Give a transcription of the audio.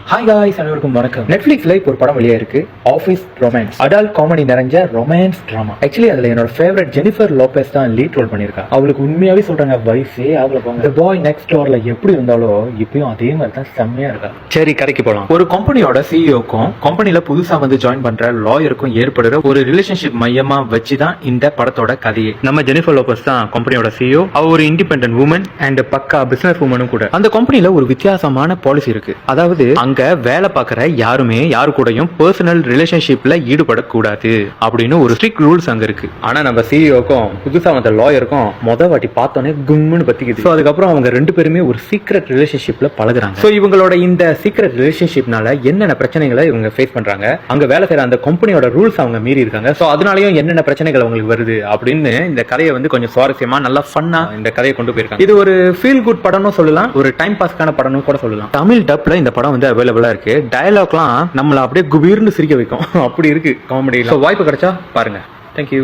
Hi guys, அனைவருக்கும் வணக்கம். நெட்ஃபிளிக்ஸ்ல இப்போ ஒரு படம் வெளியே இருக்கு, ஆஃபீஸ் ரொமான்ஸ். அடல்ட் காமெடி நிறைஞ்ச ரொமான்ஸ் டிராமா. ஆக்சுவலி அதுல என்னோட ஃபேவரட் ஜெனிஃபர் லோபஸ் தான் லீட் ரோல் பண்ணிருக்கா. அவளுக்கு உண்மையாவே சொல்றாங்க வயசே ஆகல போங்க. The boy next doorல எப்படி இருந்தாலோ இப்பயும் அதே மாதிரி தான் செம்மையா இருக்கா. சரி, கடைக்கு போலாம். ஒரு கம்பெனியோட சிஇஓக்கும் கம்பெனில புதுசா வந்து ஜாயின் பண்ற லாயருக்கும் ஏற்படுற ஒரு ரிலேஷன்ஷிப் மையமா வச்சுதான் இந்த படத்தோட கதையே. நம்ம ஜெனிஃபர் லோபஸ் தான் கம்பெனியோட சிஇஓ. அவ ஒரு இண்டிபெண்டன்ட் உமன் அண்ட் பக்கா பிசினஸ் உமனும் கூட. அந்த கம்பெனில ஒரு வித்தியாசமான பாலிசி இருக்கு. அதாவது அங்க வேலை பார்க்குற யாருமே யாரு கூடயும் பர்சனல் ரிலேஷன்ஷிப்ல ஈடுபடக்கூடாது அப்படின்னு ஒரு ஸ்ட்ரிக்ட் ரூல்ஸ் அங்க இருக்கு. ஆனா நம்ம சிஇஓக்கும் புதுசா வந்த லாயருக்கும் வாட்டி பார்த்தோன்னே கும்னு பத்திக்குது. ஸோ அதுக்கப்புறம் அவங்க ரெண்டு பேருமே ஒரு சீக்ரெட் ரிலேஷன்ஷிப்ல பழகுறாங்க. ஸோ இவங்களோட இந்த சீக்ரெட் ரிலேஷன்ஷிப்னால என்னென்ன பிரச்சனைகளை இவங்க ஃபேஸ் பண்றாங்க, அங்க வேலை செய்யற அந்த கம்பெனியோட ரூல்ஸ் அவங்க மீறி இருக்காங்க. ஸோ அதனாலயும் என்னென்ன பிரச்சனைகள் அவங்களுக்கு வருது அப்படின்னு இந்த கதையை வந்து கொஞ்சம் சுவாரஸ்யமா நல்லா ஃபன்னா இந்த கதையை கொண்டு போயிருக்காங்க. இது ஒரு ஃபீல் குட் படம்னு சொல்லலாம், ஒரு டைம் பாஸ்க்கான படம்னு கூட சொல்லலாம். தமிழ் டப்ல இந்த படம் வந்து அவைலபிளா இருக்கு. டயலாக்லாம் நம்மள அப்படியே குபீர்னு சிரிக்க வைக்கும். அப்படி இருக்கு காமெடி. வாய்ப்பு கிடைச்சா பாருங்க. தேங்க்யூ.